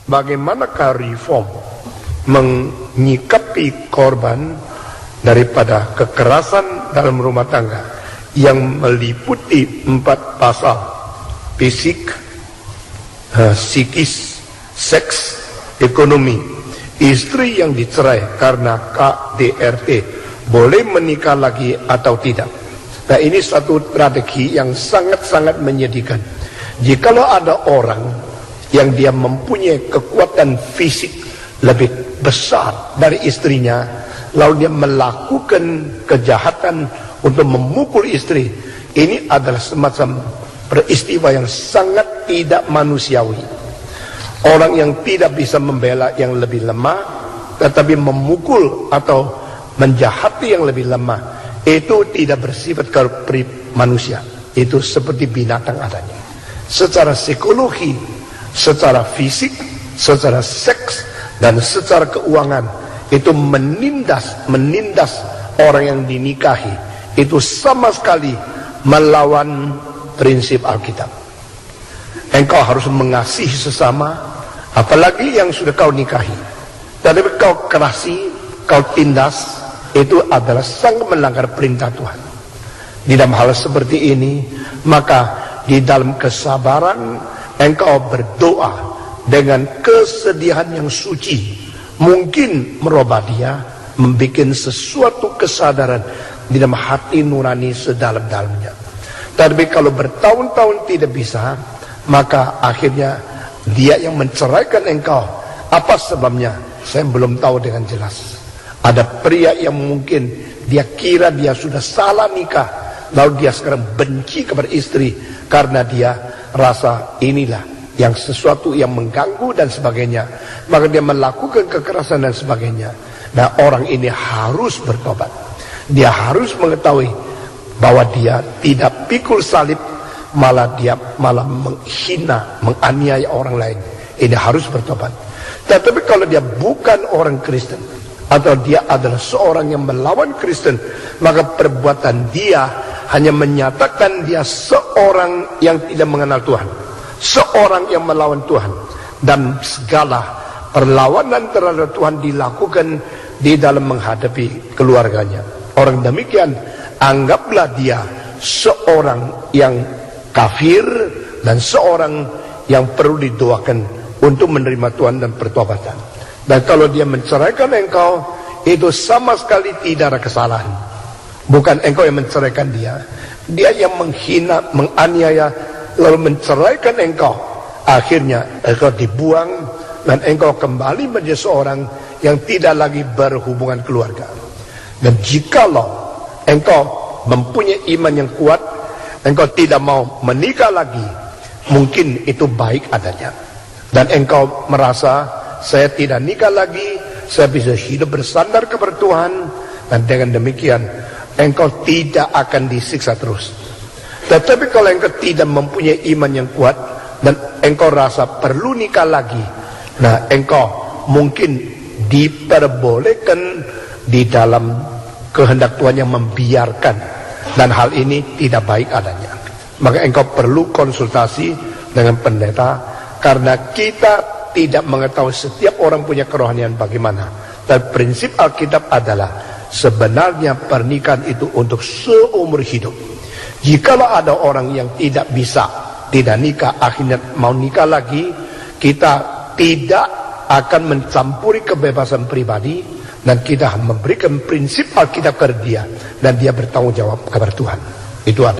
bagaimanakah reform menyikapi korban daripada kekerasan dalam rumah tangga yang meliputi 4 pasal: fisik, psikis, seks, ekonomi. Istri yang dicerai karena KDRT boleh menikah lagi atau tidak? Nah, ini satu strategi yang sangat-sangat menyedihkan. Jikalau ada orang yang dia mempunyai kekuatan fisik lebih besar dari istrinya, lalu dia melakukan kejahatan untuk memukul istri, ini adalah semacam peristiwa yang sangat tidak manusiawi. Orang yang tidak bisa membela yang lebih lemah, tetapi memukul atau menjahati yang lebih lemah, itu tidak bersifat manusia. Itu seperti binatang adanya. Secara psikologi, secara fisik, secara seks, dan secara keuangan, itu menindas orang yang dinikahi. Itu sama sekali melawan prinsip Alkitab. Engkau harus mengasihi sesama, apalagi yang sudah kau nikahi. Tapi kau kerasi, kau tindas, itu adalah sangat melanggar perintah Tuhan. Di dalam hal seperti ini, maka di dalam kesabaran engkau berdoa dengan kesedihan yang suci, mungkin merubah dia, membuat sesuatu kesadaran di dalam hati nurani sedalam-dalamnya. Tapi kalau bertahun-tahun tidak bisa, maka akhirnya dia yang menceraikan engkau. Apa sebabnya? Saya belum tahu dengan jelas. Ada pria yang mungkin dia kira dia sudah salah nikah, lalu dia sekarang benci kepada istri karena dia rasa inilah yang sesuatu yang mengganggu dan sebagainya, maka dia melakukan kekerasan dan sebagainya. Nah, orang ini harus bertobat. Dia harus mengetahui bahwa dia tidak pikul salib, malah dia menghina, menganiaya orang lain. Ini harus bertobat. Tetapi kalau dia bukan orang Kristen, atau dia adalah seorang yang melawan Kristen, maka perbuatan dia hanya menyatakan dia seorang yang tidak mengenal Tuhan, seorang yang melawan Tuhan, dan segala perlawanan terhadap Tuhan dilakukan di dalam menghadapi keluarganya. Orang demikian, anggaplah dia seorang yang kafir dan seorang yang perlu didoakan untuk menerima Tuhan dan pertobatan. Dan kalau dia menceraikan engkau, itu sama sekali tidak ada kesalahan. Bukan engkau yang menceraikan dia, dia yang menghina, menganiaya, lalu menceraikan engkau. Akhirnya engkau dibuang dan engkau kembali menjadi seorang yang tidak lagi berhubungan keluarga. Dan jikalau engkau mempunyai iman yang kuat, engkau tidak mau menikah lagi, mungkin itu baik adanya. Dan engkau merasa, saya tidak nikah lagi, saya bisa hidup bersandar kepada Tuhan, dan dengan demikian engkau tidak akan disiksa terus. Tetapi kalau engkau tidak mempunyai iman yang kuat dan engkau rasa perlu nikah lagi, nah engkau mungkin diperbolehkan di dalam kehendak Tuhan yang membiarkan, dan hal ini tidak baik adanya. Maka engkau perlu konsultasi dengan pendeta, karena kita tidak mengetahui setiap orang punya kerohanian bagaimana. Dan prinsip Alkitab adalah sebenarnya pernikahan itu untuk seumur hidup. Jikalau ada orang yang tidak bisa, tidak nikah, akhirnya mau nikah lagi, kita tidak akan mencampuri kebebasan pribadi, dan kita memberikan prinsip Alkitab kepada dia, dan dia bertanggung jawab kepada Tuhan. Itu